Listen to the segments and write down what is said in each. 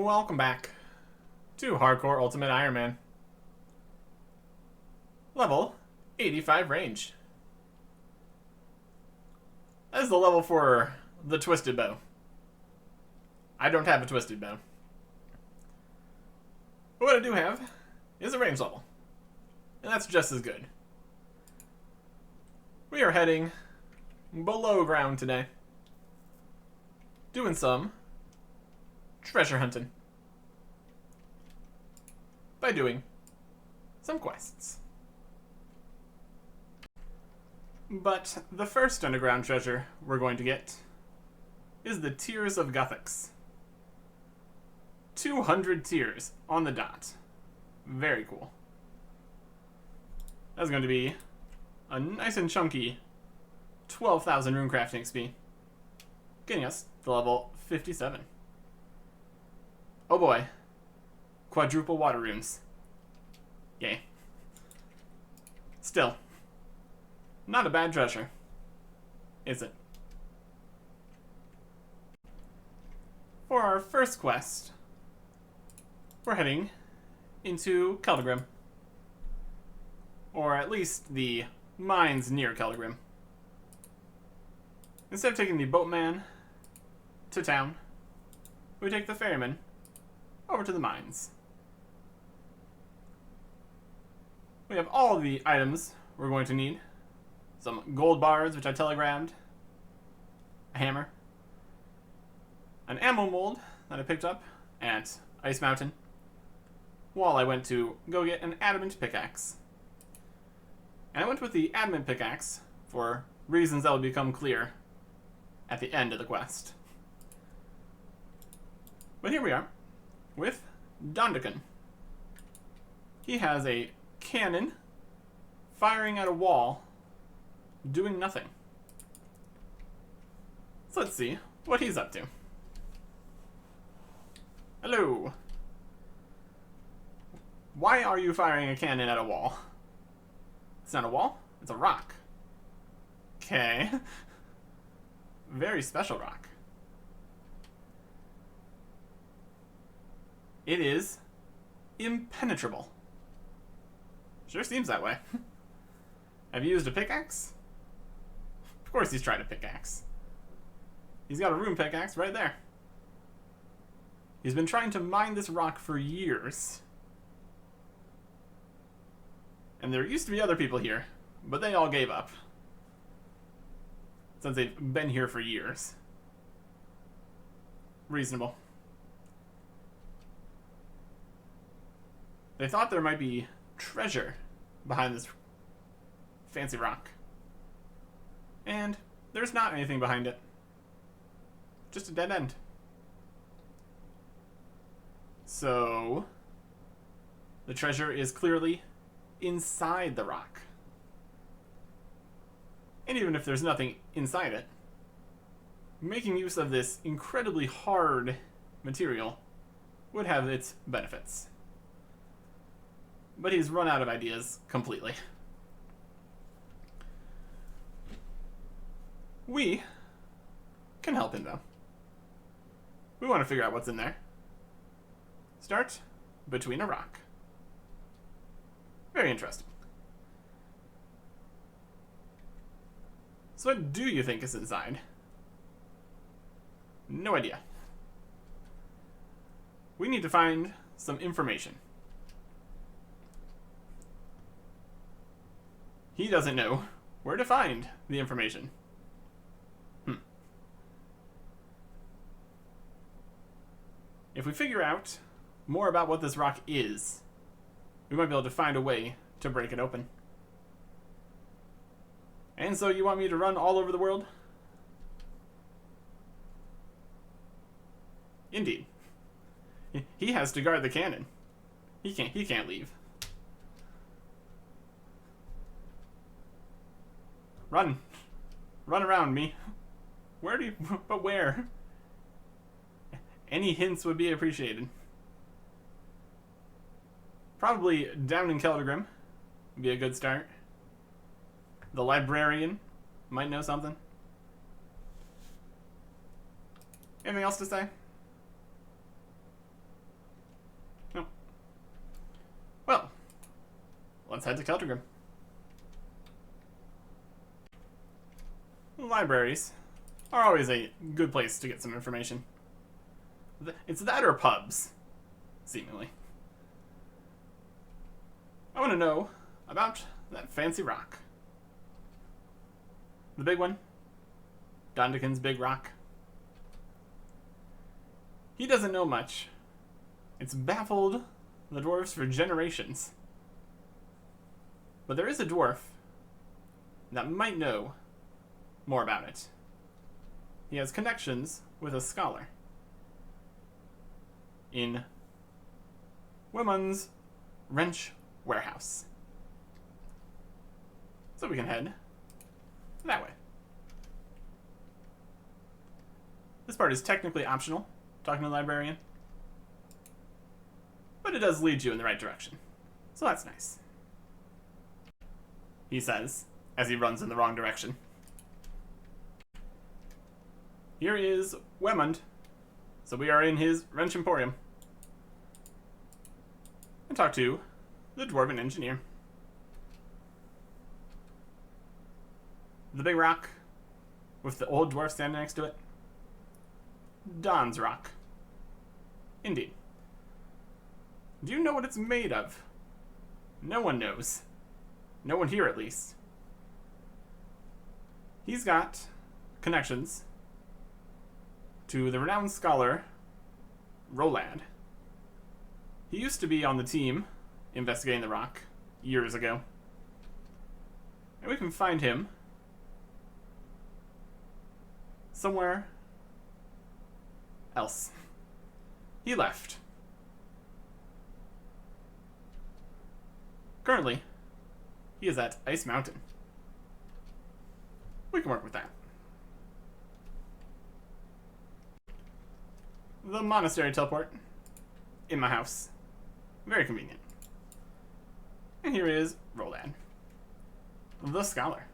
Welcome back to Hardcore Ultimate Iron Man. Level 85 range. That is the level for the Twisted Bow. I don't have a Twisted Bow. But what I do have is a range level. And that's just as good. We are heading below ground today. Doing some treasure hunting. By doing some quests. But the first underground treasure we're going to get is the Tears of Guthix. 200 tears on the dot. Very cool. That's going to be a nice and chunky 12,000 rune crafting XP, getting us to level 57. Oh boy. Quadruple water runes. Yay. Still, not a bad treasure, is it? For our first quest, we're heading into Keldagrim. Or at least the mines near Keldagrim. Instead of taking the boatman to town, we take the ferryman over to the mines. We have all the items we're going to need. Some gold bars, which I telegrammed. A hammer. An ammo mold that I picked up at Ice Mountain while I went to go get an adamant pickaxe. And I went with the adamant pickaxe for reasons that will become clear at the end of the quest. But here we are with Dondakan. He has a cannon firing at a wall, doing nothing. So let's see what he's up to. Hello. Why are you firing a cannon at a wall? It's not a wall, it's a rock. Okay. Very special rock. It is impenetrable. Sure seems that way. Have you used a pickaxe? Of course he's tried a pickaxe. He's got a rune pickaxe right there. He's been trying to mine this rock for years. And there used to be other people here, but they all gave up. Since they've been here for years. Reasonable. They thought there might be treasure behind this fancy rock. And there's not anything behind it. Just a dead end. So, the treasure is clearly inside the rock. And even if there's nothing inside it, making use of this incredibly hard material would have its benefits. But he's run out of ideas completely. We can help him, though. We want to figure out what's in there. Start between a rock. Very interesting. So what do you think is inside? No idea. We need to find some information. He doesn't know where to find the information. If we figure out more about what this rock is, we might be able to find a way to break it open. And so you want me to run all over the world? Indeed. He has to guard the cannon. He can't leave. Run. Run around me. Where do you... But where? Any hints would be appreciated. Probably down in Keldagrim would be a good start. The librarian might know something. Anything else to say? let's head to Keltergrim. Libraries are always a good place to get some information. It's that or pubs, seemingly. I want to know about that fancy rock. The big one. Dondekin's big rock. He doesn't know much. It's baffled the dwarves for generations. But there is a dwarf that might know more about it. He has connections with a scholar in Women's Wrench Warehouse. So we can head that way. This part is technically optional, talking to the librarian, but it does lead you in the right direction. So that's nice. He says, as he runs in the wrong direction. Here is Wemund. So we are in his Wrench Emporium. And talk to the Dwarven Engineer. The big rock with the old dwarf standing next to it. Don's rock. Indeed. Do you know what it's made of? No one knows. No one here, at least. He's got connections to the renowned scholar Rolad. He used to be on the team investigating the rock years ago. And we can find him somewhere else. He left. Currently, he is at Ice Mountain. We can work with that. The monastery teleport in my house. Very convenient. And here is Rolad, the scholar.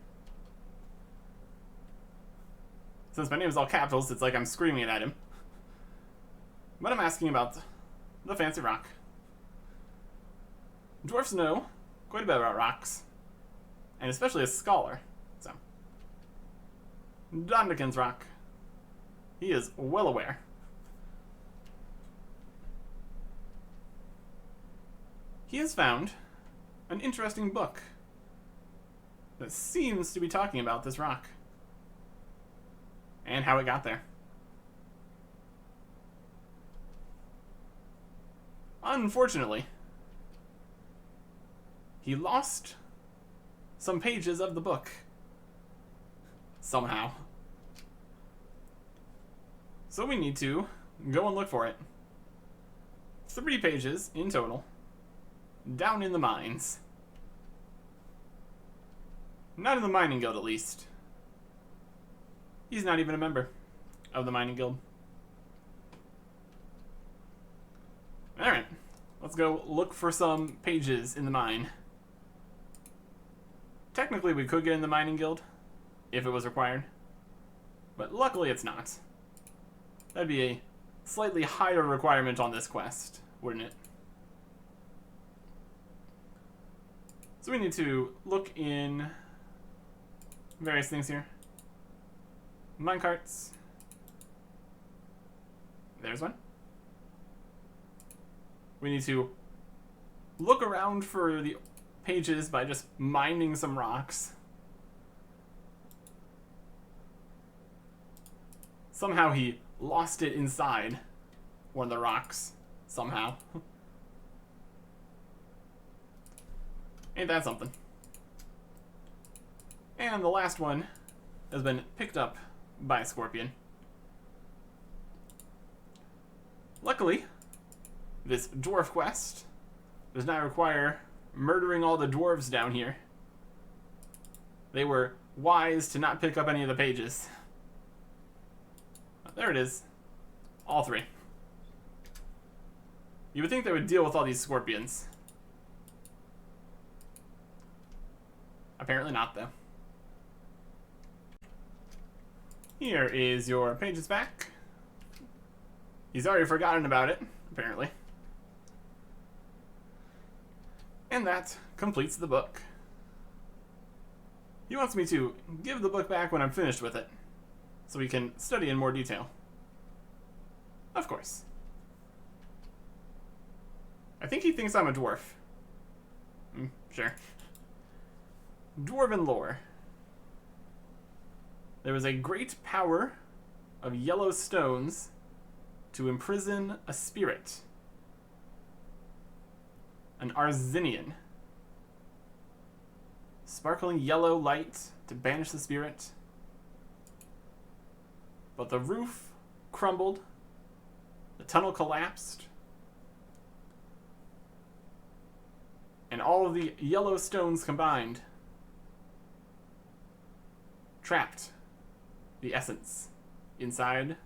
Since my name is all capitals, it's like I'm screaming at him. But I'm asking about the fancy rock. Dwarfs know quite a bit about rocks, and especially a scholar. So, Dondekin's rock. He is well aware. He has found an interesting book that seems to be talking about this rock and how it got there. Unfortunately, he lost some pages of the book somehow. So we need to go and look for it. 3 pages in total, down in the mines. Not in the mining guild, at least. He's not even a member of the mining guild. Alright, let's go look for some pages in the mine. Technically, we could get in the mining guild if it was required, but luckily it's not. That'd be a slightly higher requirement on this quest, wouldn't it? So we need to look in various things here. Minecarts. There's one. We need to look around for the pages by just mining some rocks. Somehow he lost it inside one of the rocks. Somehow. Ain't that something? And the last one has been picked up by a scorpion. Luckily, this dwarf quest does not require murdering all the dwarves down here. They were wise to not pick up any of the pages. There it is. All 3. You would think they would deal with all these scorpions. Apparently not, though. Here is your pages back. He's already forgotten about it, apparently. And that completes the book. He wants me to give the book back when I'm finished with it, so we can study in more detail. Of course. I think he thinks I'm a dwarf. Sure. Dwarven lore. There was a great power of yellow stones to imprison a spirit. An Arzinian. Sparkling yellow light to banish the spirit. But the roof crumbled. The tunnel collapsed. And all of the yellow stones combined trapped the essence inside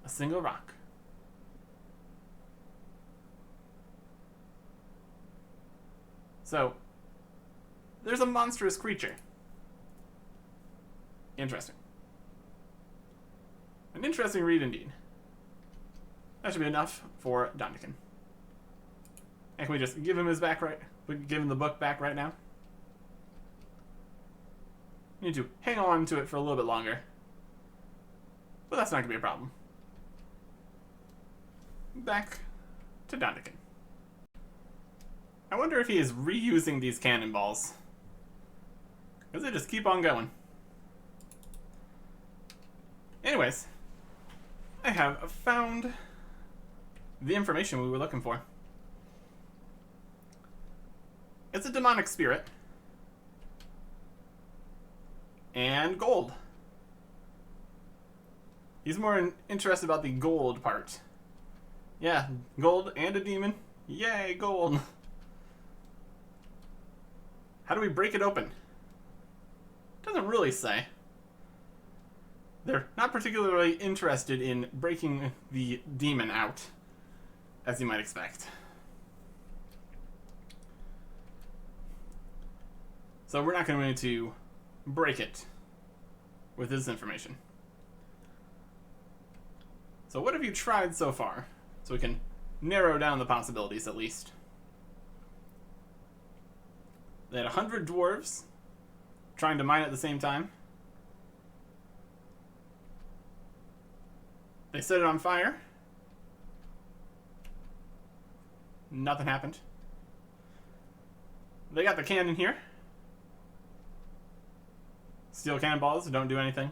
a single rock. So, there's a monstrous creature. Interesting. An interesting read indeed. That should be enough for Dondican. And can we just give him his back right? We can give him the book back right now. We need to hang on to it for a little bit longer. But that's not going to be a problem. Back to Dondican. I wonder if he is reusing these cannonballs. Because they just keep on going. Anyways, I have found the information we were looking for. It's a demonic spirit. And gold. He's more interested about the gold part. Yeah, gold and a demon. Yay, gold. How do we break it open? Doesn't really say. They're not particularly interested in breaking the demon out, as you might expect. So we're not going to break it with this information. So what have you tried so far? So we can narrow down the possibilities at least. They had 100 dwarves trying to mine at the same time. They set it on fire. Nothing happened. They got the cannon here. Steel cannonballs don't do anything.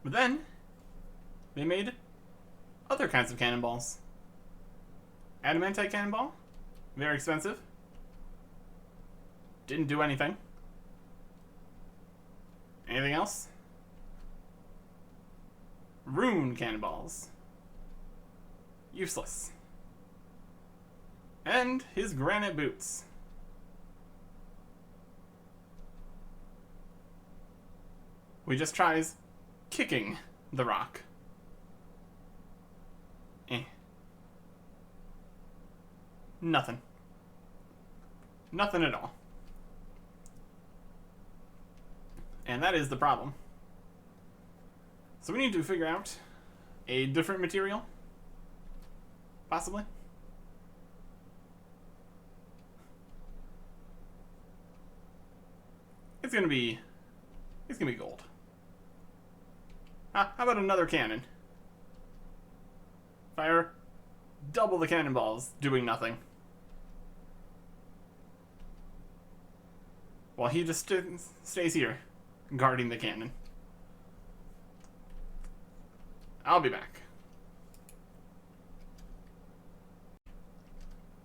But then, they made other kinds of cannonballs. Adamantite cannonball. Very expensive. Didn't do anything. Anything else? Rune cannonballs. Useless. And his granite boots. We just tries kicking the rock. Nothing. Nothing at all. And that is the problem. So we need to figure out a different material. Possibly. It's gonna be gold. How about another cannon? Fire double the cannonballs, doing nothing. While he just stays here, guarding the cannon. I'll be back.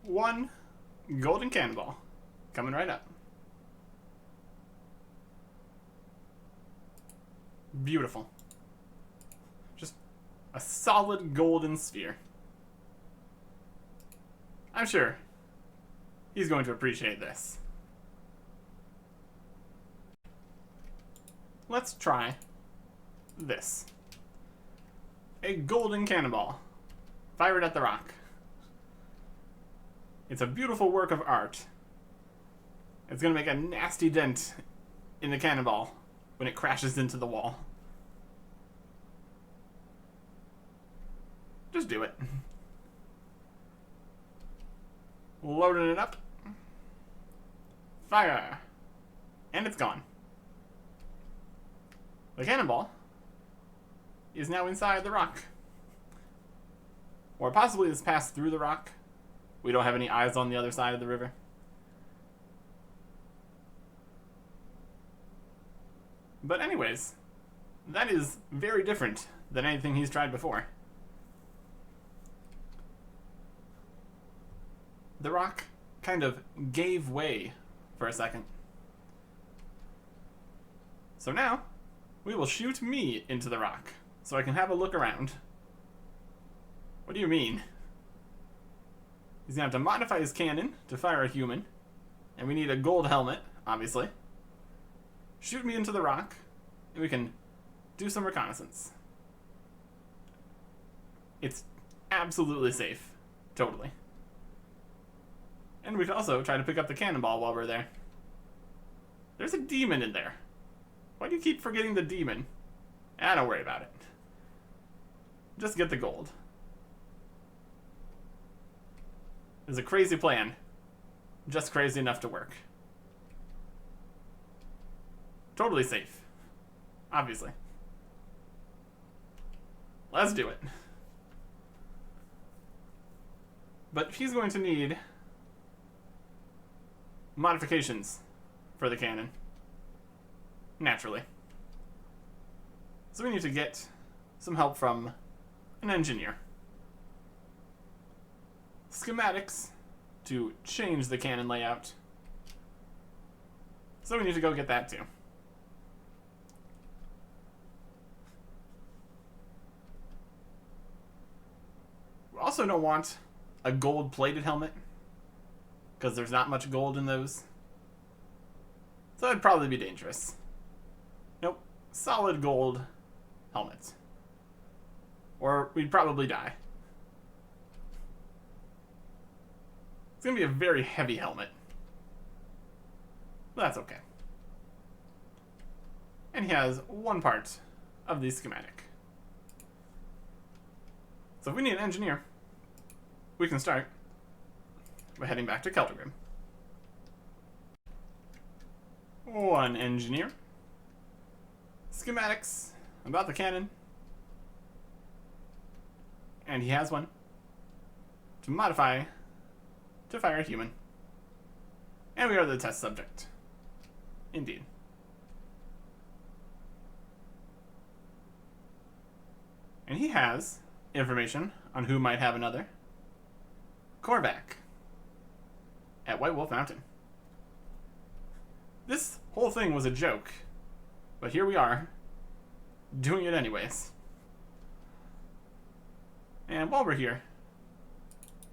One golden cannonball. Coming right up. Beautiful. Just a solid golden sphere. I'm sure he's going to appreciate this. Let's try this. A golden cannonball. Fired at the rock. It's a beautiful work of art. It's going to make a nasty dent in the cannonball when it crashes into the wall. Just do it. Loading it up. Fire. And it's gone. The cannonball is now inside the rock. Or possibly it's passed through the rock. We don't have any eyes on the other side of the river. But anyways, that is very different than anything he's tried before. The rock kind of gave way for a second. So now, we will shoot me into the rock, so I can have a look around. What do you mean? He's gonna have to modify his cannon to fire a human, and we need a gold helmet, obviously. Shoot me into the rock, and we can do some reconnaissance. It's absolutely safe. Totally. And we can also try to pick up the cannonball while we're there. There's a demon in there. Why do you keep forgetting the demon? Don't worry about it. Just get the gold. It's a crazy plan. Just crazy enough to work. Totally safe. Obviously. Let's do it. But he's going to need modifications for the cannon. Naturally. So we need to get some help from an engineer. Schematics to change the cannon layout. So we need to go get that too. We also don't want a gold-plated helmet, because there's not much gold in those. So that'd probably be dangerous. Nope. Solid gold helmet. Or we'd probably die. It's going to be a very heavy helmet. But that's okay. And he has one part of the schematic. So if we need an engineer, we can start by heading back to Celtigrim. One engineer. Schematics about the cannon. And he has one to modify to fire a human. And we are the test subject. Indeed. And he has information on who might have another. Korvac at White Wolf Mountain. This whole thing was a joke, but here we are, doing it anyways. And while we're here,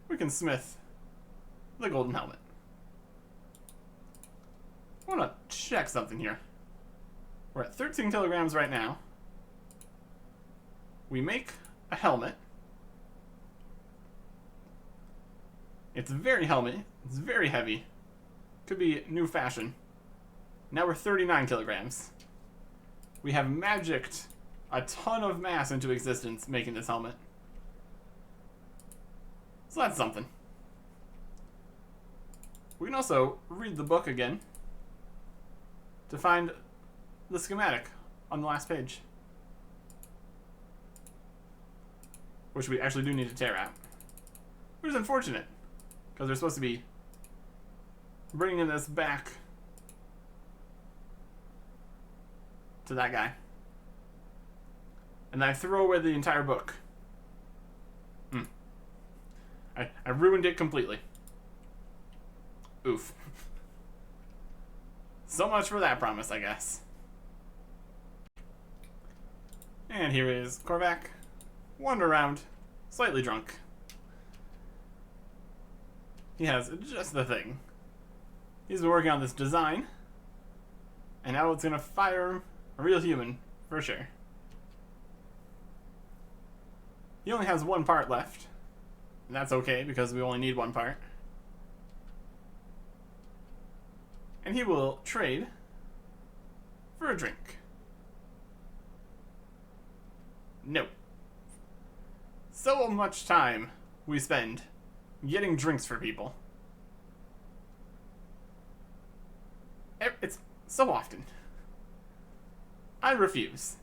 we can smith the golden helmet. I want to check something here. We're at 13 kilograms right now. We make a helmet. It's very helmet. It's very heavy. Could be new fashion. Now we're 39 kilograms. We have magicked a ton of mass into existence making this helmet. So that's something. We can also read the book again to find the schematic on the last page. Which we actually do need to tear out. Which is unfortunate, because they're supposed to be bringing this back to that guy. And I throw away the entire book. I ruined it completely. Oof. So much for that promise, I guess. And here is Korvac. Wander around, slightly drunk. He has just the thing. He's been working on this design, and now it's gonna fire a real human, for sure. He only has one part left, and that's okay because we only need one part. And he will trade for a drink. No. So much time we spend getting drinks for people. It's so often. I refuse.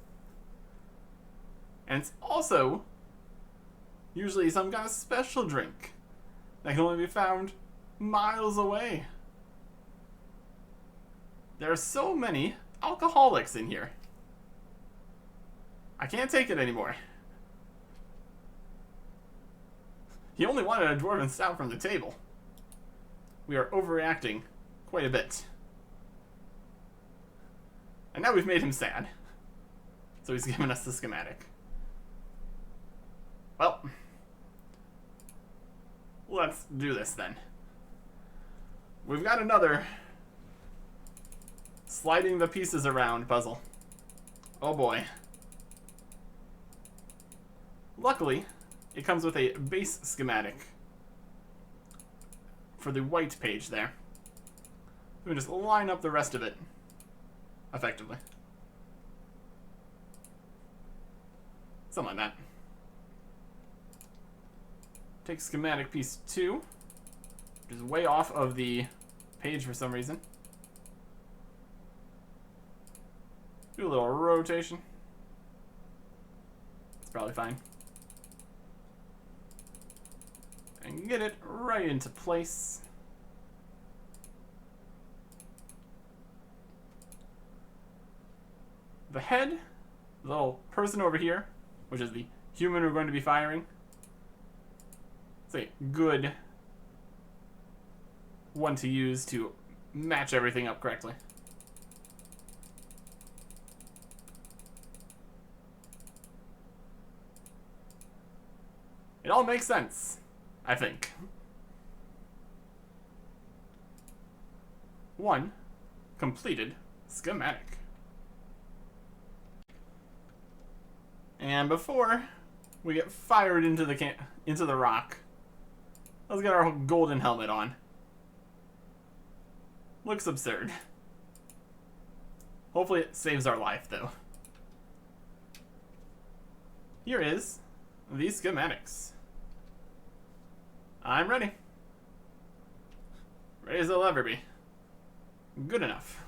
And it's also usually some kind of special drink that can only be found miles away. There are so many alcoholics in here. I can't take it anymore. He only wanted a dwarven stout from the table. We are overreacting quite a bit. And now we've made him sad. So he's given us the schematic. Well, let's do this then. We've got another sliding the pieces around puzzle. Oh boy. Luckily, it comes with a base schematic for the white page there. We can just line up the rest of it effectively. Something like that. Take schematic piece 2, which is way off of the page for some reason. Do a little rotation. It's probably fine. And get it right into place. The head, the little person over here, which is the human we're going to be firing. It's a good one to use to match everything up correctly. It all makes sense, I think. One completed schematic. And before we get fired into the rock, let's get our golden helmet on. Looks absurd. Hopefully it saves our life, though. Here is the schematics. I'm ready. Ready as I'll ever be. Good enough.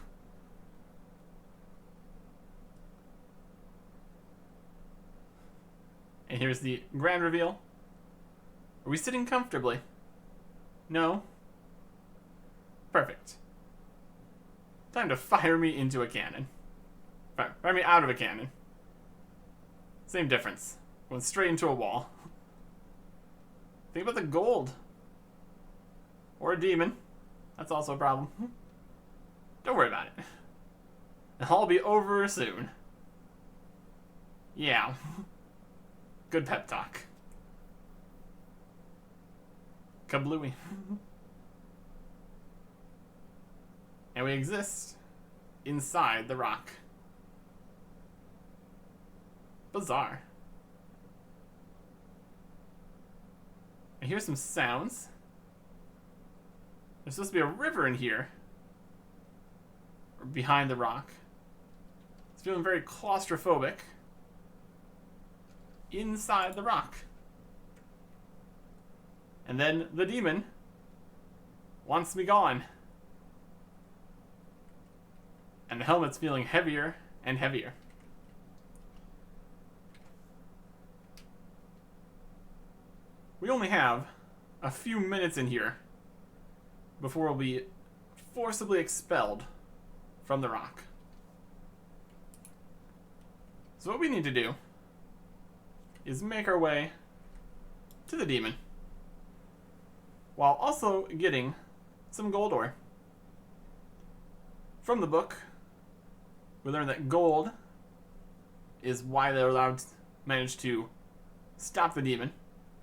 And here's the grand reveal. Are we sitting comfortably? No? Perfect. Time to fire me into a cannon. Fire me out of a cannon. Same difference. Going straight into a wall. Think about the gold. Or a demon. That's also a problem. Don't worry about it. It'll all be over soon. Yeah. Good pep talk. Kablooey. And we exist inside the rock. Bizarre. I hear some sounds. There's supposed to be a river in here. Or behind the rock. It's feeling very claustrophobic. Inside the rock. And then the demon wants me gone. And the helmet's feeling heavier and heavier. We only have a few minutes in here before we'll be forcibly expelled from the rock. So what we need to do is make our way to the demon while also getting some gold ore. From the book, we learned that gold is why they're allowed to manage to stop the demon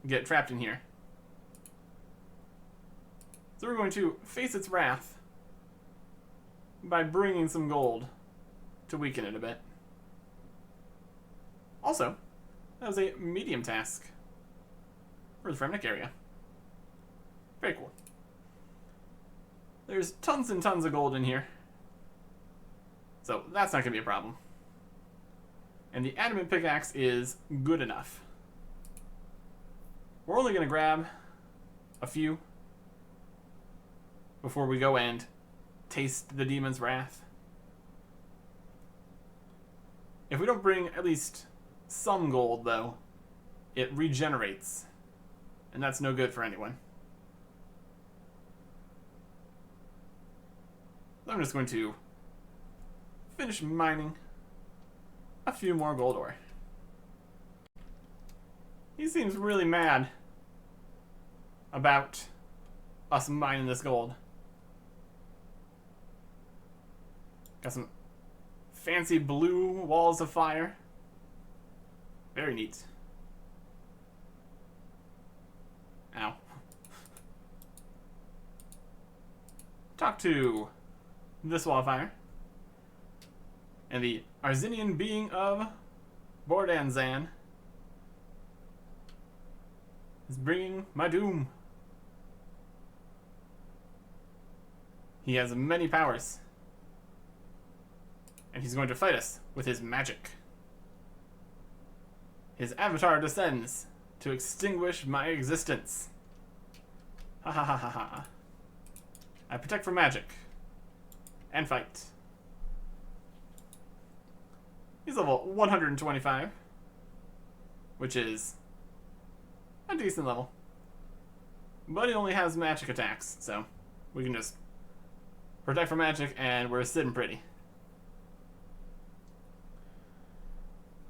and get trapped in here. So we're going to face its wrath by bringing some gold to weaken it a bit. Also, that was a medium task for the Fremnik area. Very cool. There's tons and tons of gold in here. So that's not going to be a problem. And the adamant pickaxe is good enough. We're only going to grab a few before we go and taste the demon's wrath. If we don't bring at least some gold, though, it regenerates. And that's no good for anyone. So I'm just going to finish mining a few more gold ore. He seems really mad about us mining this gold. Got some fancy blue walls of fire. Very neat. Ow. Talk to this wall of fire. And the Arzinian being of Bordanzan is bringing my doom. He has many powers. And he's going to fight us with his magic. His avatar descends to extinguish my existence. Ha ha ha ha ha. I protect from magic. And fight. He's level 125. Which is a decent level. But he only has magic attacks, so we can just protect from magic and we're sitting pretty.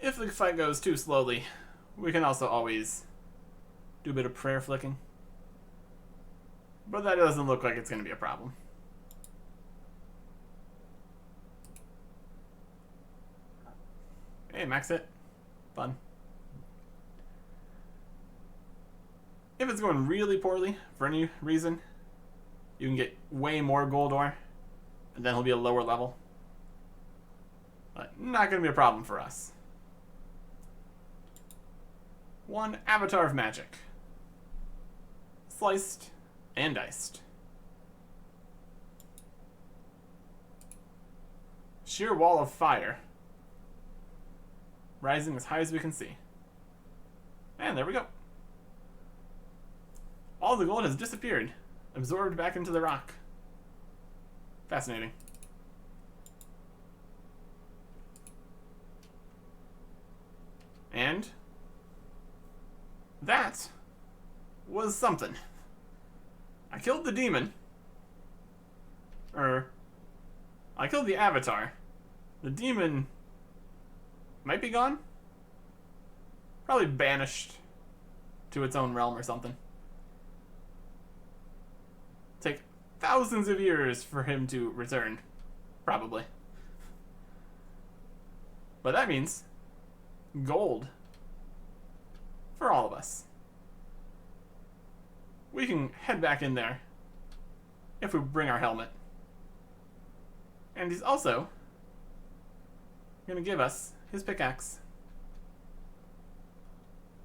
If the fight goes too slowly, we can also always do a bit of prayer flicking. But that doesn't look like it's going to be a problem. Hey, max hit. Fun. If it's going really poorly, for any reason, you can get way more gold ore, and then he'll be a lower level. But not going to be a problem for us. One avatar of magic. Sliced and diced. Sheer wall of fire. Rising as high as we can see. And there we go. All the gold has disappeared. Absorbed back into the rock. Fascinating. And that was something. I killed the demon. I killed the avatar. The demon might be gone. Probably banished to its own realm or something. Take thousands of years for him to return. Probably. But that means gold for all of us. We can head back in there if we bring our helmet. And he's also going to give us his pickaxe.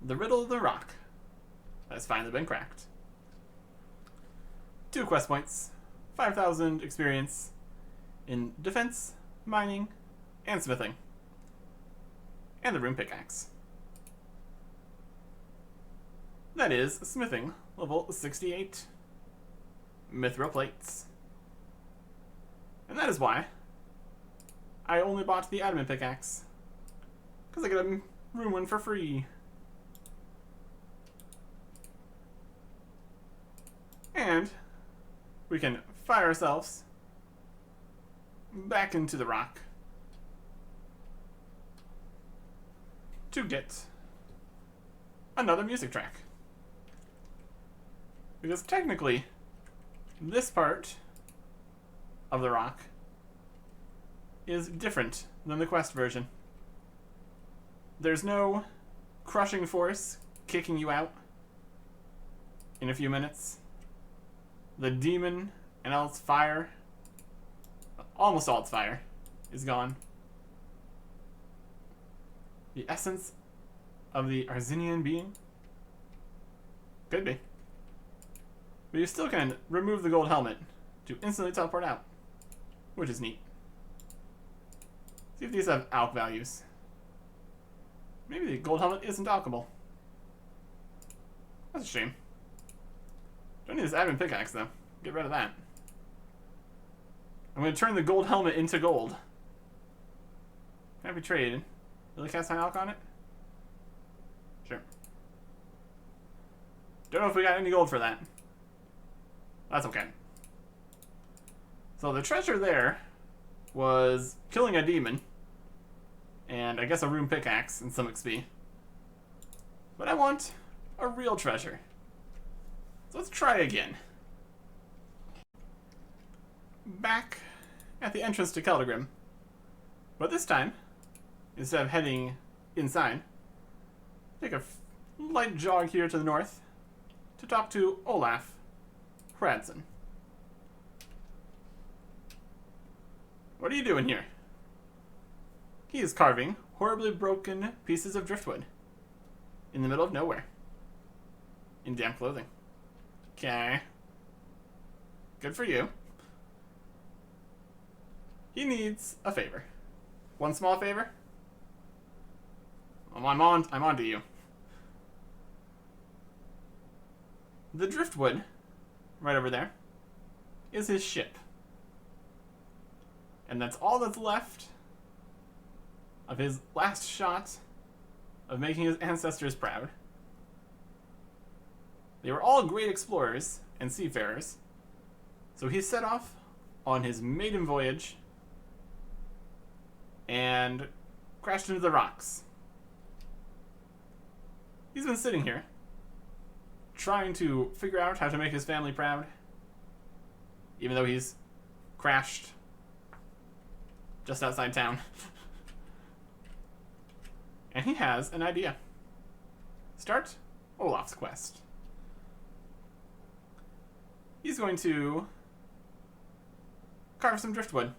The riddle of the rock has finally been cracked. 2 quest points, 5,000 experience in defense, mining, and smithing. And the rune pickaxe. That is smithing, level 68. Mithril plates. And that is why I only bought the adamant pickaxe. Because I get a rune one for free. And we can fire ourselves back into the rock to get another music track. Because technically, this part of the rock is different than the quest version. There's no crushing force kicking you out in a few minutes. The demon and all its fire, almost all its fire, is gone. The essence of the Arzinian being? Could be. But you still can remove the gold helmet to instantly teleport out, which is neat. See if these have alch values. Maybe the gold helmet isn't alchable. That's a shame. Don't need this admin pickaxe though. Get rid of that. I'm going to turn the gold helmet into gold. Can't be traded. Really cast my alk on it? Sure. Don't know if we got any gold for that. That's okay. So the treasure there was killing a demon. And I guess a rune pickaxe and some XP. But I want a real treasure. So let's try again. Back at the entrance to Keldegrim. But this time, instead of heading inside, take a light jog here to the north to talk to Olaf Hradson. What are you doing here? He is carving horribly broken pieces of driftwood in the middle of nowhere in damp clothing. Okay. Good for you. He needs a favor. One small favor? Well, I'm on to you. The driftwood, right over there, is his ship. And that's all that's left of his last shot of making his ancestors proud. They were all great explorers and seafarers, so he set off on his maiden voyage and crashed into the rocks. He's been sitting here, trying to figure out how to make his family proud, even though he's crashed just outside town. And he has an idea. Start Olaf's quest. He's going to carve some driftwood.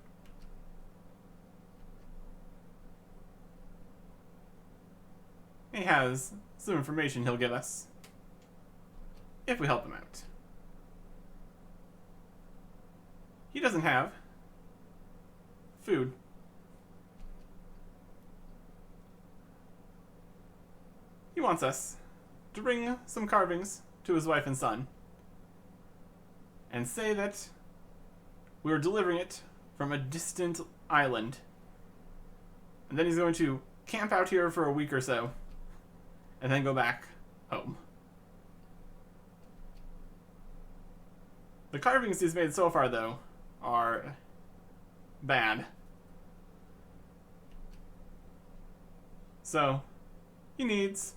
He has some information he'll give us if we help him out. He doesn't have food. He wants us to bring some carvings to his wife and son and say that we were delivering it from a distant island. And then he's going to camp out here for a week or so and then go back home. The carvings he's made so far, though, are bad. So, he needs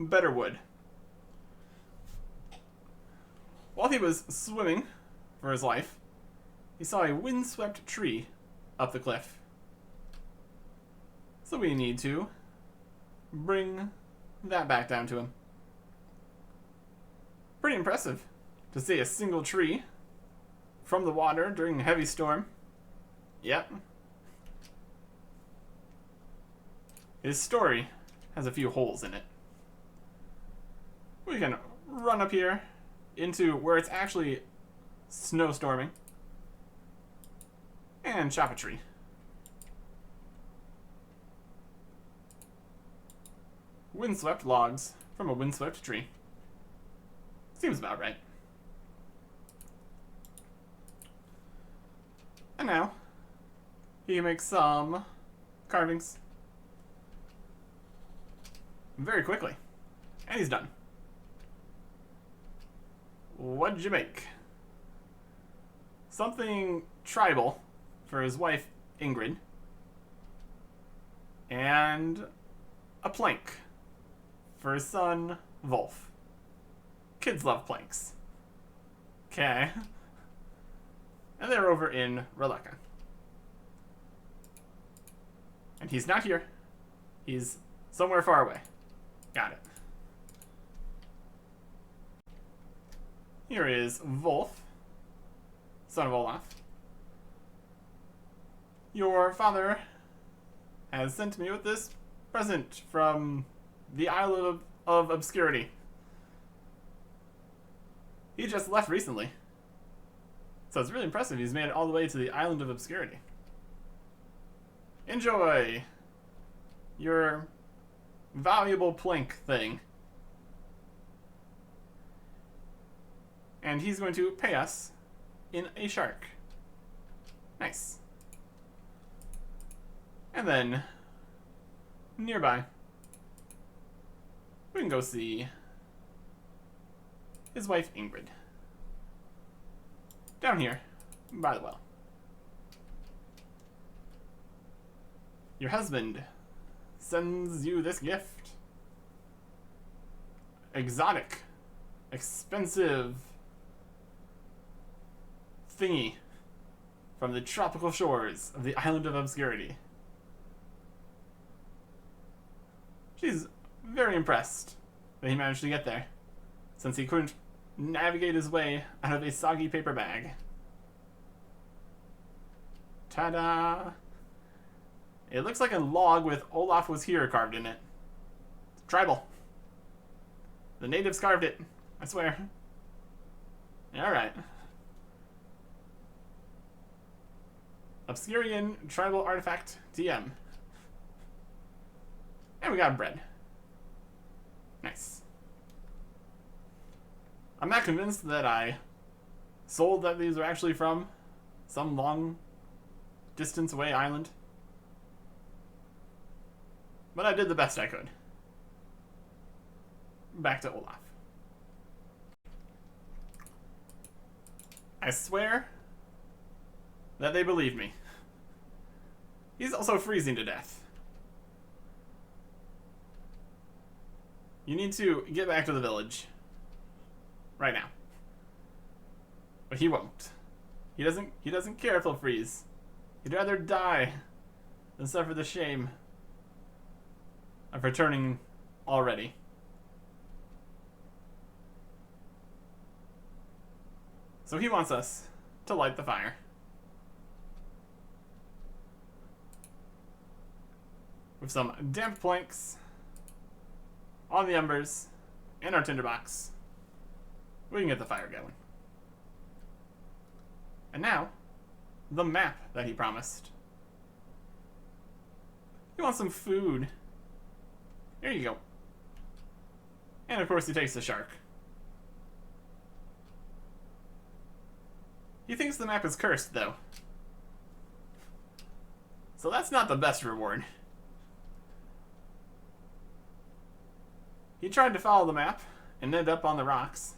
better wood. While he was swimming for his life, he saw a windswept tree up the cliff. So we need to bring that back down to him. Pretty impressive to see a single tree from the water during a heavy storm. Yep. His story has a few holes in it. We can run up here into where it's actually snowstorming and chop a tree. Windswept logs from a windswept tree. Seems about right. And now, he can make some carvings very quickly. And he's done. What'd you make? Something tribal for his wife, Ingrid. And a plank for his son, Wolf. Kids love planks. Okay. And they're over in Releka. And he's not here. He's somewhere far away. Got it. Here is Wolf, son of Olaf. Your father has sent me with this present from the Isle of Obscurity. He just left recently. So it's really impressive he's made it all the way to the Island of Obscurity. Enjoy your valuable plank thing. And he's going to pay us in a shark. Nice. And then, nearby, we can go see his wife Ingrid. Down here, by the well. Your husband sends you this gift. Exotic, expensive thingy from the tropical shores of the Island of Obscurity. She's very impressed that he managed to get there, since he couldn't navigate his way out of a soggy paper bag. Ta-da! It looks like a log with Olaf was here carved in it. Tribal. The natives carved it, I swear. Alright. Obscurian Tribal Artifact TM. And we got bread. Nice. I'm not convinced that I sold that these are actually from some long distance away island. But I did the best I could. Back to Olaf. I swear that they believe me. He's also freezing to death. You need to get back to the village. Right now. But he won't. He doesn't care if he'll freeze. He'd rather die than suffer the shame of returning already. So he wants us to light the fire. With some damp planks on the embers and our tinderbox, we can get the fire going. And now, the map that he promised. He wants some food. Here you go. And of course he takes the shark. He thinks the map is cursed, though. So that's not the best reward. He tried to follow the map and ended up on the rocks.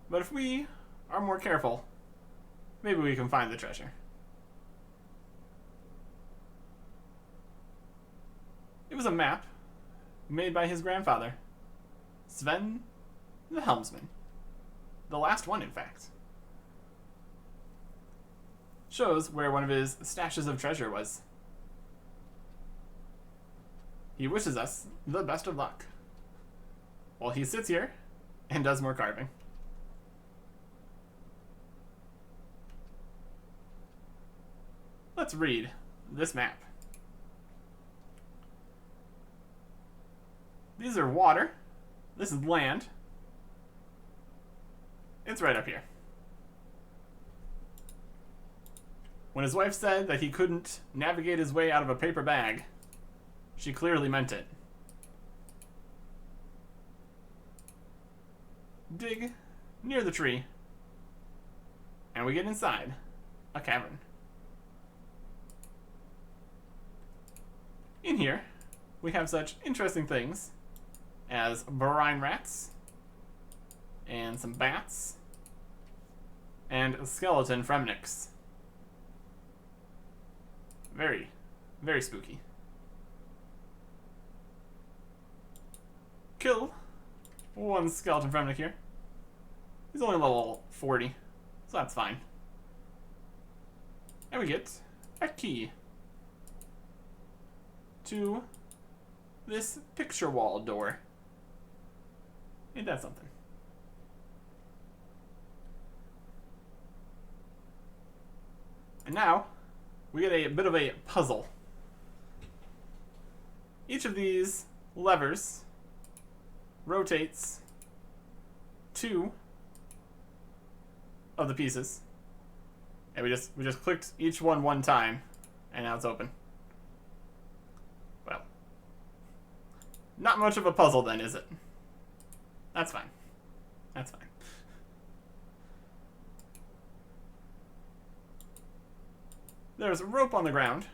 But if we are more careful, maybe we can find the treasure. It was a map made by his grandfather, Sven the Helmsman. The last one, in fact. Shows where one of his stashes of treasure was. He wishes us the best of luck, while he sits here and does more carving. Let's read this map. These are water. This is land. It's right up here. When his wife said that he couldn't navigate his way out of a paper bag, she clearly meant it. Dig near the tree, and we get inside a cavern. In here, we have such interesting things as brine rats, and some bats, and skeleton fremnix. Very, very spooky. Kill one skeleton fremnic here. He's only level 40, so that's fine. And we get a key to this picture wall door. Ain't that something? And now, we get a bit of a puzzle. Each of these levers rotates 2 of the pieces. And we just clicked each one time, and now it's open. Well, not much of a puzzle then, is it? That's fine. That's fine. There's rope on the ground,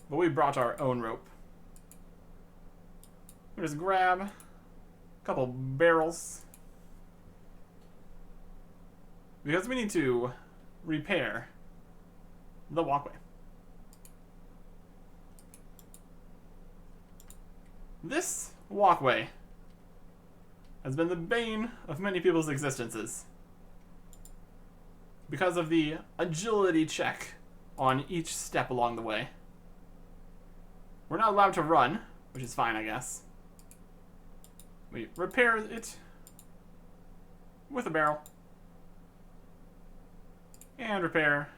but we brought our own rope. We just grab a couple barrels, because we need to repair the walkway. This walkway has been the bane of many people's existences because of the agility check on each step along the way. We're not allowed to run, which is fine, I guess. We repair it with a barrel and repair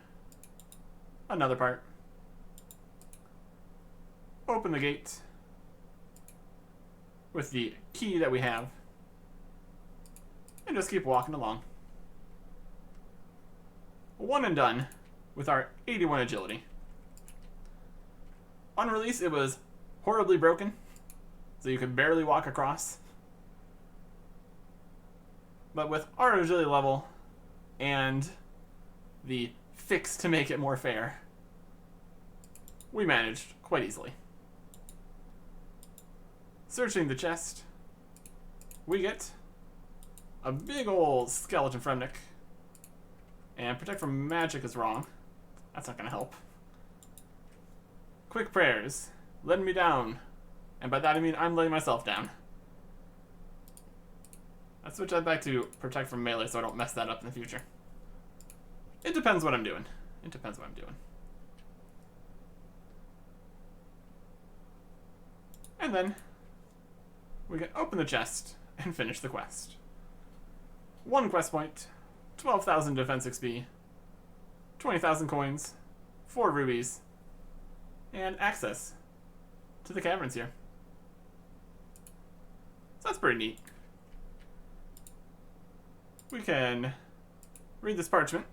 another part. Open the gate with the key that we have and just keep walking along. One and done with our 81 agility. On release, it was horribly broken, so you could barely walk across. But with our agility level and the fix to make it more fair, we managed quite easily. Searching the chest, we get a big old skeleton Fremnik. And protect from magic is wrong. That's not gonna help. Quick prayers. Letting me down. And by that I mean I'm letting myself down. I switch that back to protect from melee so I don't mess that up in the future. It depends what I'm doing. It depends what I'm doing. And then we can open the chest and finish the quest. 1 quest point, 12,000 defense XP, 20,000 coins, 4 rubies, and access to the caverns here. So that's pretty neat. We can read this parchment,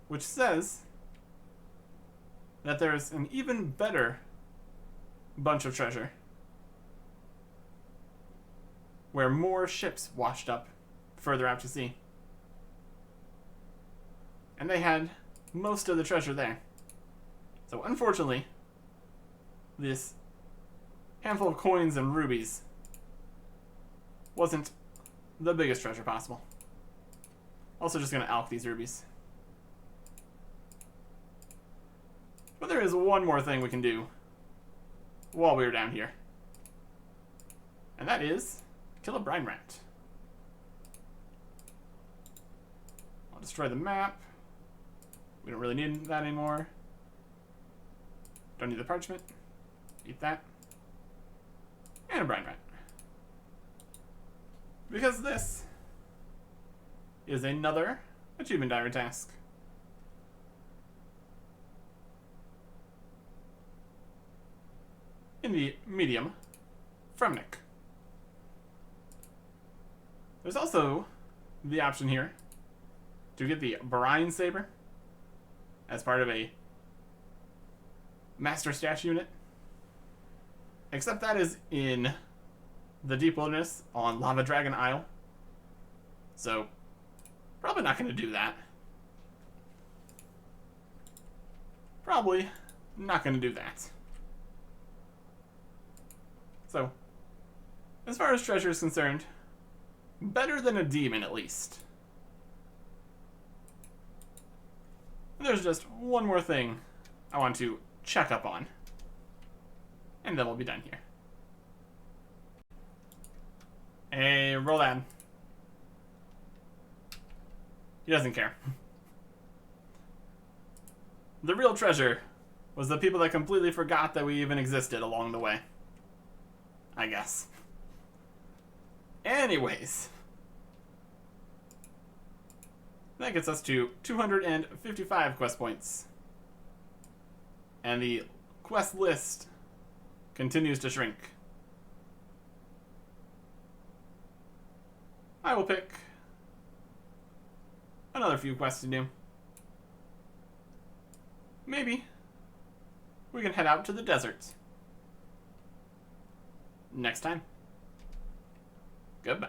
which says that there's an even better bunch of treasure where more ships washed up further out to sea. And they had most of the treasure there. So unfortunately, this handful of coins and rubies wasn't the biggest treasure possible. Also just gonna alch these rubies. But there is one more thing we can do while we were down here. And that is kill a brine rat. I'll destroy the map. We don't really need that anymore. Don't need the parchment. Eat that. And a brine rat. Because this is another achievement diary task. In the medium Fremnik. There's also the option here to get the brine saber as part of a master stash unit. Except that is in the deep wilderness on Lava Dragon Isle. So, probably not going to do that. Probably not going to do that. So, as far as treasure is concerned, better than a demon at least. There's just one more thing I want to check up on, and then we'll be done here. Hey, Roland. He doesn't care. The real treasure was the people that completely forgot that we even existed along the way. I guess. Anyways. That gets us to 255 quest points. And the quest list continues to shrink. I will pick another few quests to do. Maybe we can head out to the desert next time. Goodbye.